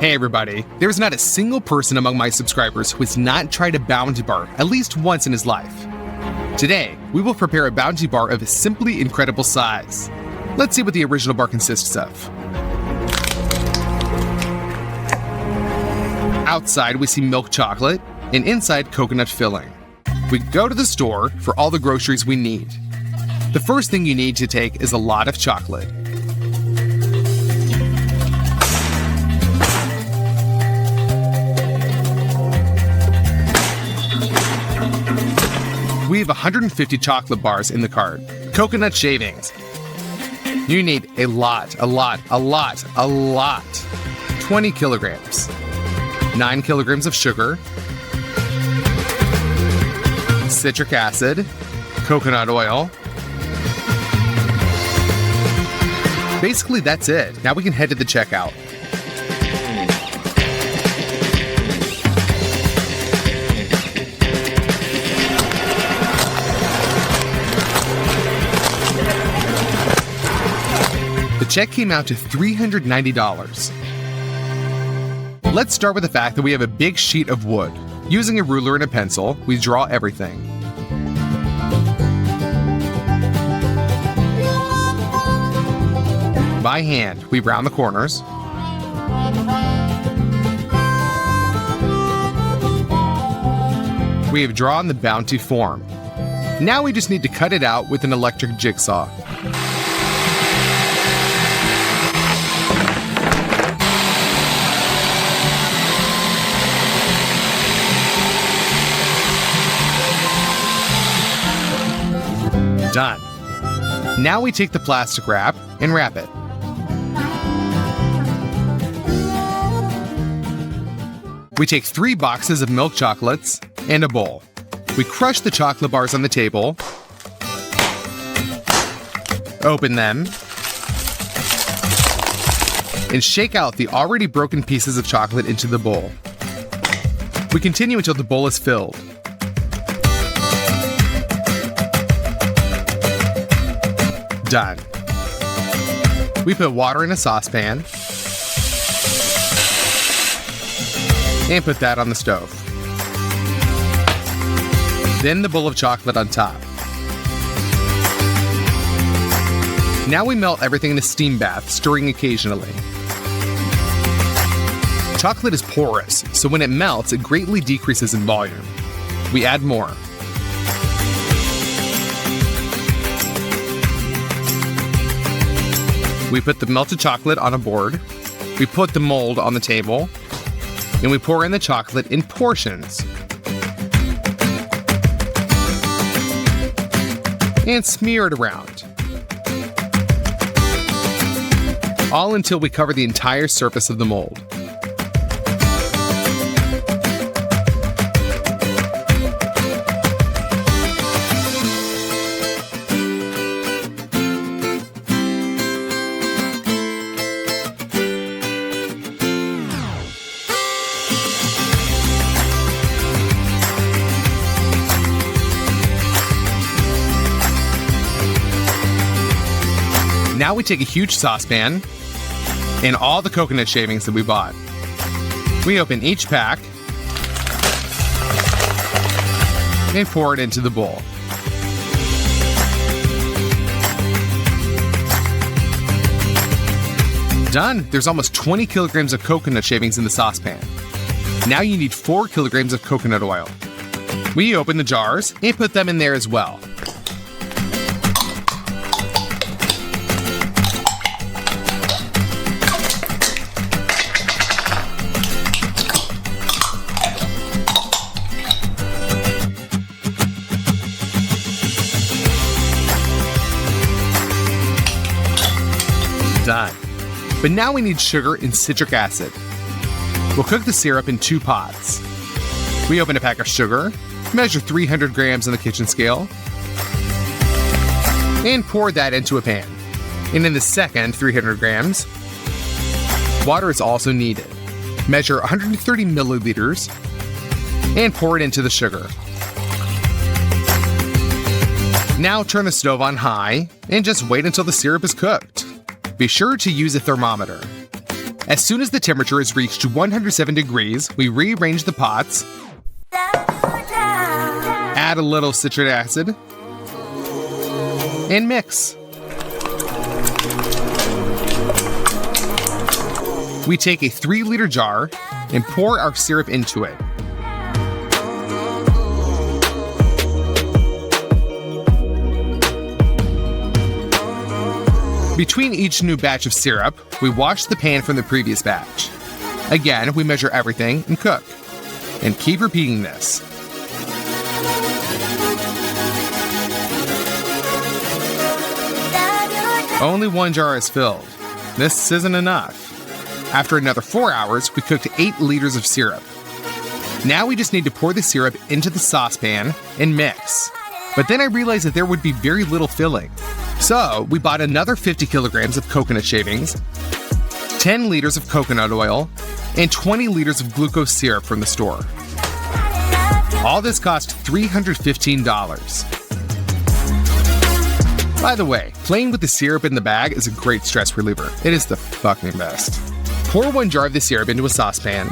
Hey everybody, there's not a single person among my subscribers who has not tried a Bounty Bar at least once in his life. Today, we will prepare a Bounty Bar of a simply incredible size. Let's see what the original bar consists of. Outside we see milk chocolate, and inside coconut filling. We go to the store for all the groceries we need. The first thing you need to take is a lot of chocolate. We have 150 chocolate bars in the cart. Coconut shavings. You need a lot. 20 kilograms. 9 kilograms of sugar. Citric acid. Coconut oil. Basically, that's it. Now we can head to the checkout. The check came out to $390. Let's start with the fact that we have a big sheet of wood. Using a ruler and a pencil, we draw everything. By hand, we round the corners. We have drawn the bounty form. Now we just need to cut it out with an electric jigsaw. Done. Now we take the plastic wrap and wrap it. We take 3 boxes of milk chocolates and a bowl. We crush the chocolate bars on the table, open them, and shake out the already broken pieces of chocolate into the bowl. We continue until the bowl is filled. Done. We put water in a saucepan and put that on the stove. Then the bowl of chocolate on top. Now we melt everything in a steam bath, stirring occasionally. Chocolate is porous, so when it melts, it greatly decreases in volume. We add more. We put the melted chocolate on a board, we put the mold on the table, and we pour in the chocolate in portions. And smear it around. All until we cover the entire surface of the mold. Now we take a huge saucepan and all the coconut shavings that we bought. We open each pack and pour it into the bowl. Done! There's almost 20 kilograms of coconut shavings in the saucepan. Now you need 4 kilograms of coconut oil. We open the jars and put them in there as well. Done. But now we need sugar and citric acid. We'll cook the syrup in 2 pots. We open a pack of sugar, measure 300 grams on the kitchen scale, and pour that into a pan. And in the second 300 grams, water is also needed. Measure 130 milliliters and pour it into the sugar. Now turn the stove on high and just wait until the syrup is cooked. Be sure to use a thermometer. As soon as the temperature has reached 107 degrees, we rearrange the pots, add a little citric acid, and mix. We take a 3-liter jar and pour our syrup into it. Between each new batch of syrup, we wash the pan from the previous batch. Again, we measure everything and cook. And keep repeating this. Only 1 jar is filled. This isn't enough. After another 4 hours, we cooked 8 liters of syrup. Now we just need to pour the syrup into the saucepan and mix. But then I realized that there would be very little filling. So we bought another 50 kilograms of coconut shavings, 10 liters of coconut oil, and 20 liters of glucose syrup from the store. All this cost $315. By the way, playing with the syrup in the bag is a great stress reliever. It is the fucking best. Pour 1 jar of the syrup into a saucepan.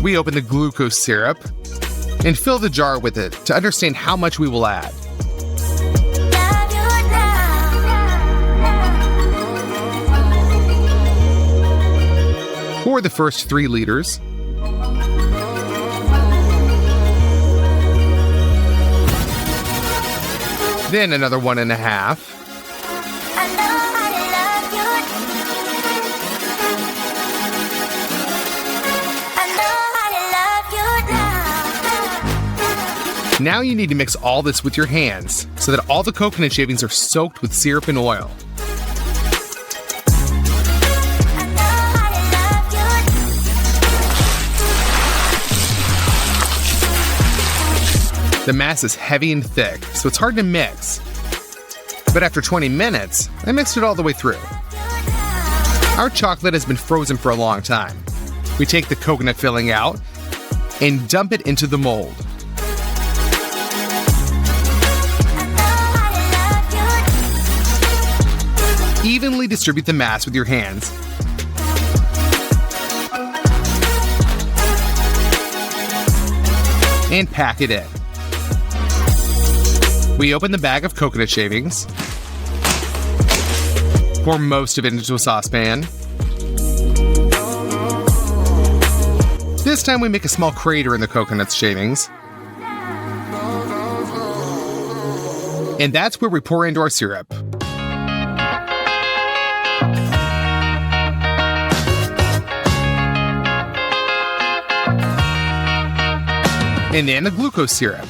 We open the glucose syrup and fill the jar with it to understand how much we will add. Pour the first 3 liters. Then another 1.5. Now you need to mix all this with your hands so that all the coconut shavings are soaked with syrup and oil. The mass is heavy and thick, so it's hard to mix. But after 20 minutes, I mixed it all the way through. Our chocolate has been frozen for a long time. We take the coconut filling out and dump it into the mold. Evenly distribute the mass with your hands. And pack it in. We open the bag of coconut shavings. Pour most of it into a saucepan. This time we make a small crater in the coconut shavings. And that's where we pour into our syrup. And then the glucose syrup.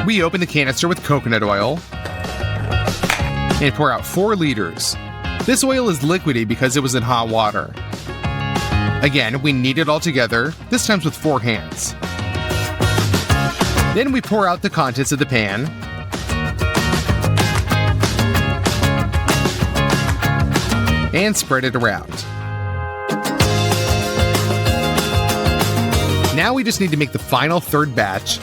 We open the canister with coconut oil and pour out 4 liters. This oil is liquidy because it was in hot water. Again, we knead it all together, this time with 4 hands. Then we pour out the contents of the pan. And spread it around. Now we just need to make the final 3rd batch.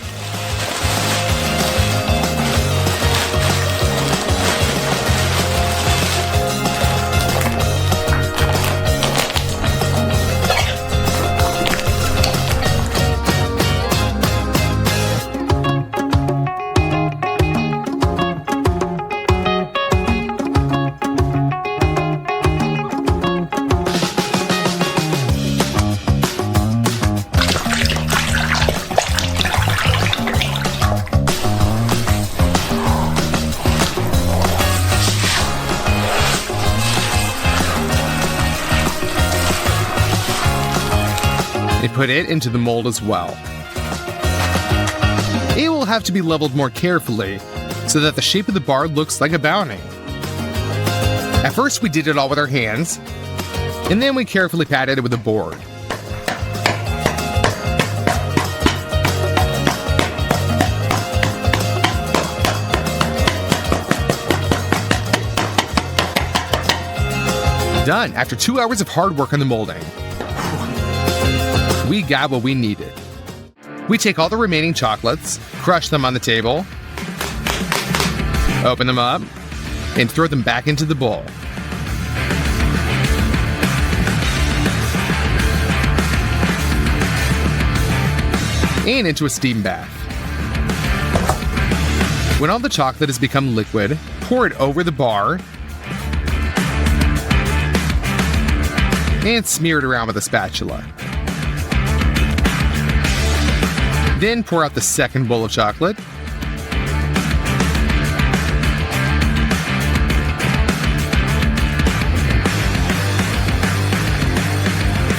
And put it into the mold as well. It will have to be leveled more carefully so that the shape of the bar looks like a bounty. At first we did it all with our hands, and then we carefully patted it with a board. Done after 2 hours of hard work on the molding. We got what we needed. We take all the remaining chocolates, crush them on the table, open them up, and throw them back into the bowl. And into a steam bath. When all the chocolate has become liquid, pour it over the bar and smear it around with a spatula. Then pour out the second bowl of chocolate.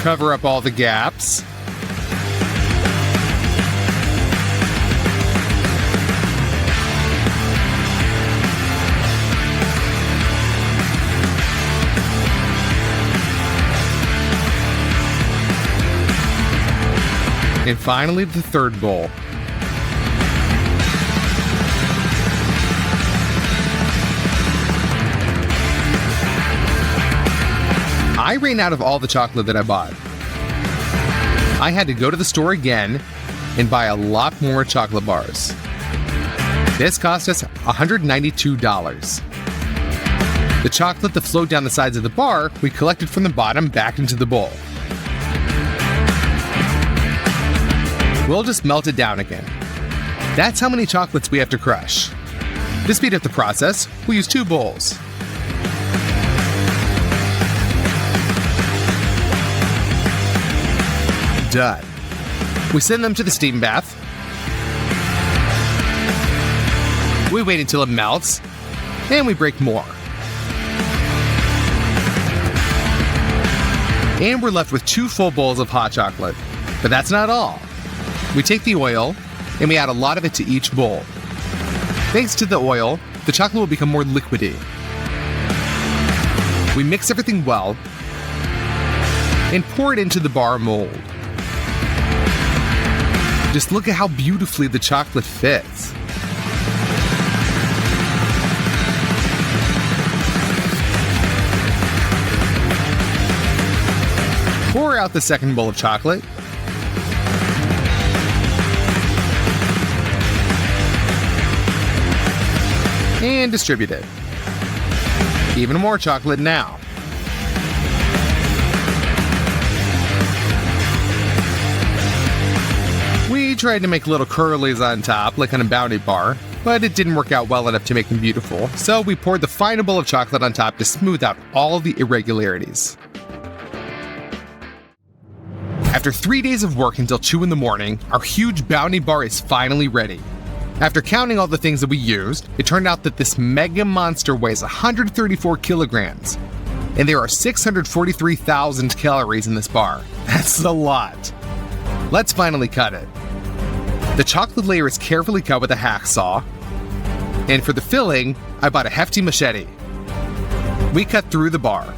Cover up all the gaps. And finally, the third bowl. I ran out of all the chocolate that I bought. I had to go to the store again and buy a lot more chocolate bars. This cost us $192. The chocolate that flowed down the sides of the bar, we collected from the bottom back into the bowl. We'll just melt it down again. That's how many chocolates we have to crush. To speed up the process, we'll use 2 bowls. Done. We send them to the steam bath. We wait until it melts, and we break more. And we're left with 2 full bowls of hot chocolate. But that's not all. We take the oil, and we add a lot of it to each bowl. Thanks to the oil, the chocolate will become more liquidy. We mix everything well, and pour it into the bar mold. Just look at how beautifully the chocolate fits. Pour out the second bowl of chocolate. And distribute it. Even more chocolate now. We tried to make little curlies on top, like on a Bounty bar, but it didn't work out well enough to make them beautiful, so we poured the final bowl of chocolate on top to smooth out all the irregularities. After 3 days of work until 2 in the morning, our huge Bounty bar is finally ready. After counting all the things that we used, it turned out that this mega monster weighs 134 kilograms, and there are 643,000 calories in this bar. That's a lot. Let's finally cut it. The chocolate layer is carefully cut with a hacksaw, and for the filling, I bought a hefty machete. We cut through the bar.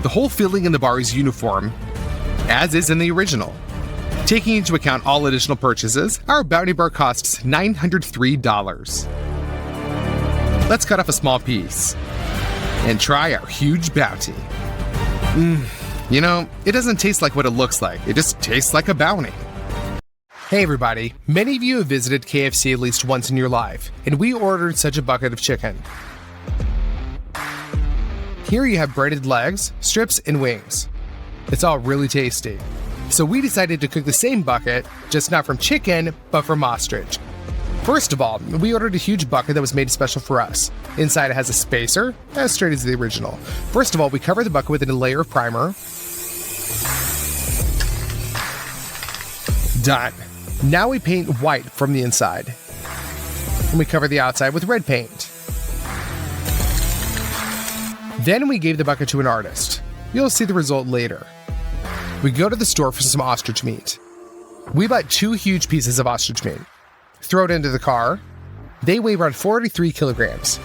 The whole filling in the bar is uniform, as is in the original. Taking into account all additional purchases, our Bounty bar costs $903. Let's cut off a small piece and try our huge bounty. You know, it doesn't taste like what it looks like. It just tastes like a bounty. Hey everybody, many of you have visited KFC at least once in your life, and we ordered such a bucket of chicken. Here you have breaded legs, strips, and wings. It's all really tasty. So we decided to cook the same bucket, just not from chicken, but from ostrich. First of all, we ordered a huge bucket that was made special for us. Inside it has a spacer, as straight as the original. First of all, we cover the bucket with a layer of primer. Done. Now we paint white from the inside. And we cover the outside with red paint. Then we gave the bucket to an artist. You'll see the result later. We go to the store for some ostrich meat. We bought 2 huge pieces of ostrich meat. Throw it into the car. They weigh around 43 kilograms.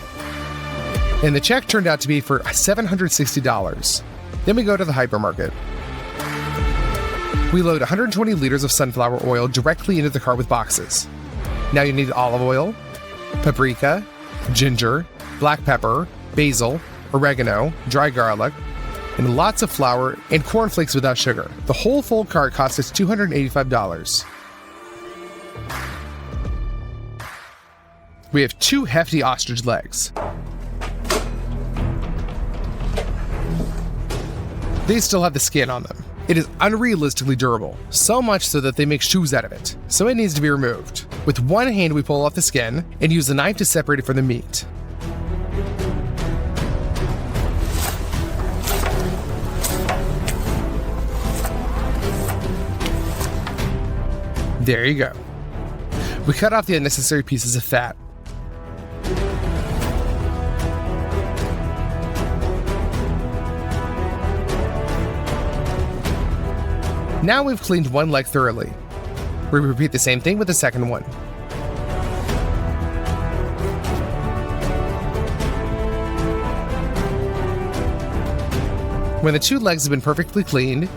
And the check turned out to be for $760. Then we go to the hypermarket. We load 120 liters of sunflower oil directly into the car with boxes. Now you need olive oil, paprika, ginger, black pepper, basil, oregano, dry garlic, and lots of flour and cornflakes without sugar. The whole full cart costs us $285. We have 2 hefty ostrich legs. They still have the skin on them. It is unrealistically durable, so much so that they make shoes out of it, so it needs to be removed. With one hand we pull off the skin and use the knife to separate it from the meat. There you go. We cut off the unnecessary pieces of fat. Now we've cleaned one leg thoroughly. We repeat the same thing with the second one. When the 2 legs have been perfectly cleaned,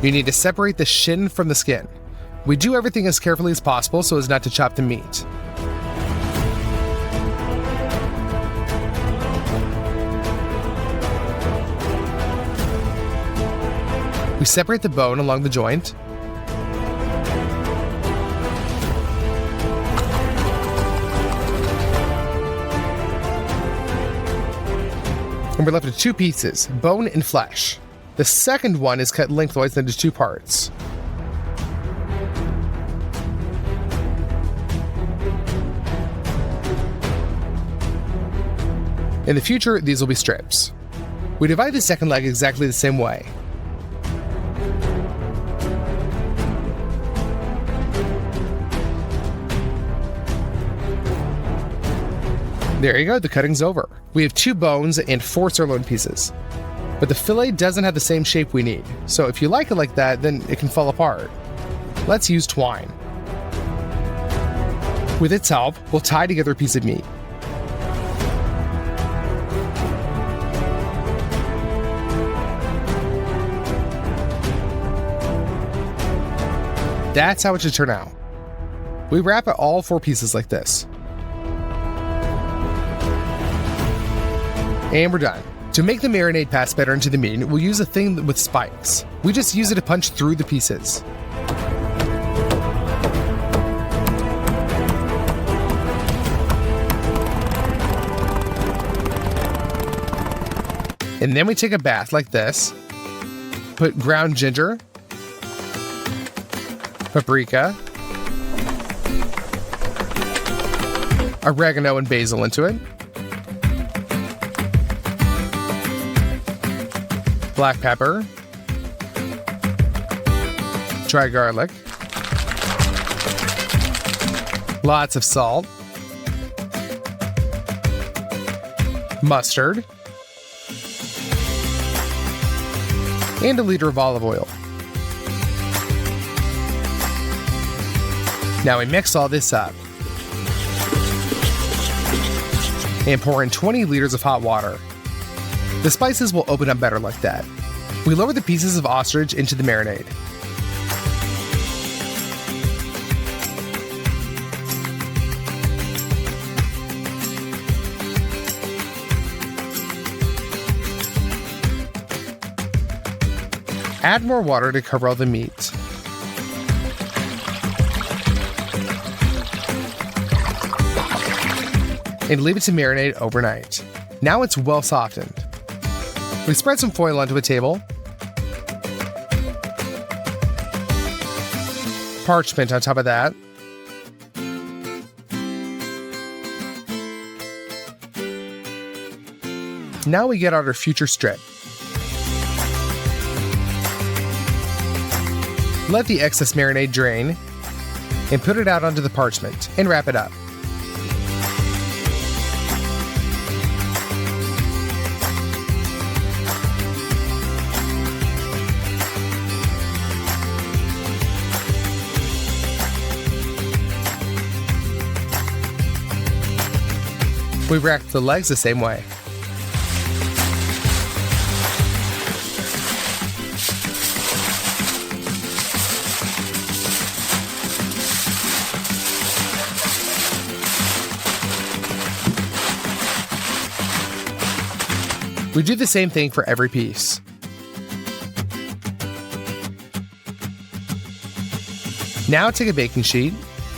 you need to separate the shin from the skin. We do everything as carefully as possible so as not to chop the meat. We separate the bone along the joint. And we're left with 2 pieces, bone and flesh. The second one is cut lengthwise into 2 parts. In the future, these will be strips. We divide the second leg exactly the same way. There you go, the cutting's over. We have 2 bones and 4 sirloin pieces. But the fillet doesn't have the same shape we need, so if you like it like that, then it can fall apart. Let's use twine. With its help, we'll tie together a piece of meat. That's how it should turn out. We wrap all 4 pieces like this. And we're done. To make the marinade pass better into the meat, we'll use a thing with spikes. We just use it to punch through the pieces. And then we take a bath like this, put ground ginger, paprika, oregano and basil into it, black pepper, dry garlic, lots of salt, mustard, and a liter of olive oil. Now we mix all this up and pour in 20 liters of hot water. The spices will open up better like that. We lower the pieces of ostrich into the marinade. Add more water to cover all the meat. And leave it to marinate overnight. Now it's well softened. We spread some foil onto a table, parchment on top of that, now we get out our future strip. Let the excess marinade drain and put it out onto the parchment and wrap it up. We wrap the legs the same way. We do the same thing for every piece. Now take a baking sheet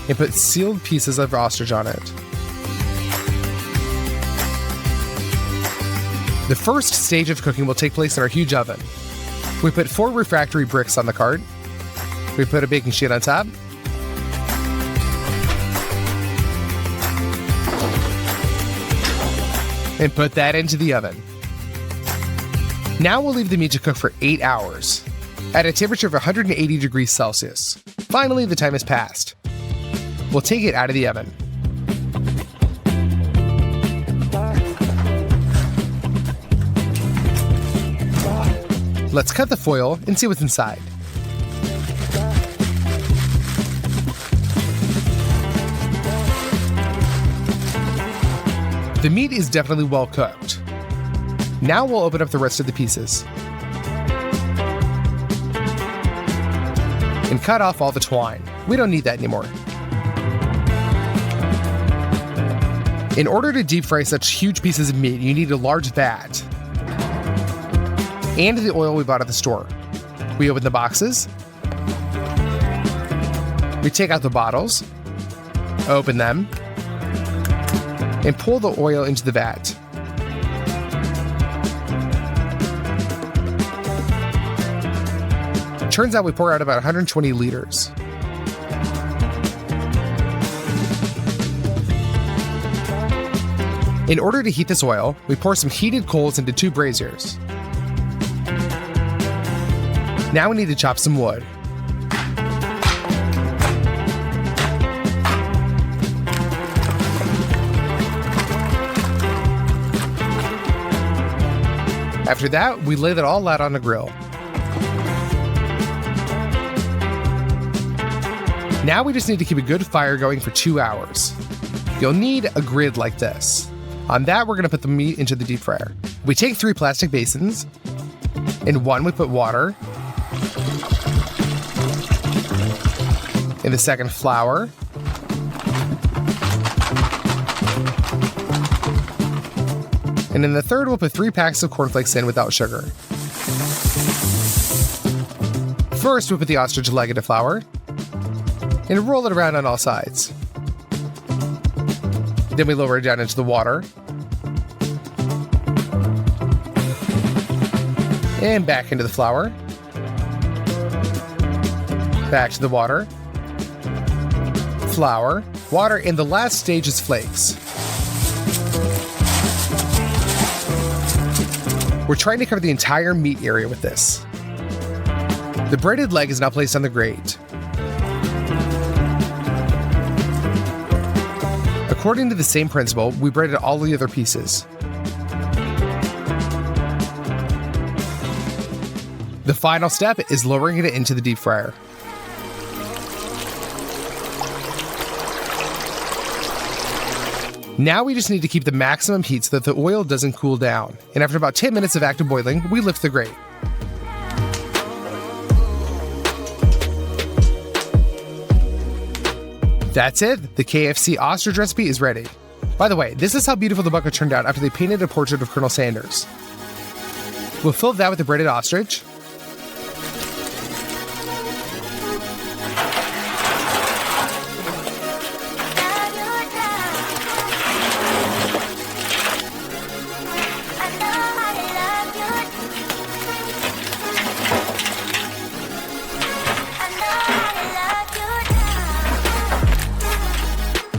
and put sealed pieces of ostrich on it. The first stage of cooking will take place in our huge oven. We put 4 refractory bricks on the cart. We put a baking sheet on top. And put that into the oven. Now we'll leave the meat to cook for 8 hours at a temperature of 180 degrees Celsius. Finally, the time has passed. We'll take it out of the oven. Let's cut the foil and see what's inside. The meat is definitely well cooked. Now we'll open up the rest of the pieces and cut off all the twine. We don't need that anymore. In order to deep fry such huge pieces of meat, you need a large vat and the oil we bought at the store. We open the boxes. We take out the bottles, open them, and pull the oil into the vat. Turns out we pour out about 120 liters. In order to heat this oil, we pour some heated coals into 2 braziers. Now we need to chop some wood. After that, we lay that all out on the grill. Now we just need to keep a good fire going for 2 hours. You'll need a grid like this. On that, we're going to put the meat into the deep fryer. We take 3 plastic basins. In one, we put water. In the second, flour. And in the third, we'll put 3 packs of cornflakes in without sugar. First, we put the ostrich leg into flour and roll it around on all sides. Then we lower it down into the water. And back into the flour. Back to the water. Flour, water, and the last stage is flakes. We're trying to cover the entire meat area with this. The breaded leg is now placed on the grate. According to the same principle, we breaded all the other pieces. The final step is lowering it into the deep fryer. Now we just need to keep the maximum heat so that the oil doesn't cool down. And after about 10 minutes of active boiling, we lift the grate. That's it. The KFC ostrich recipe is ready. By the way, this is how beautiful the bucket turned out after they painted a portrait of Colonel Sanders. We'll fill that with the breaded ostrich.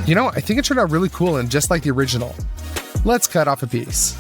You know, I think it turned out really cool and just like the original. Let's cut off a piece.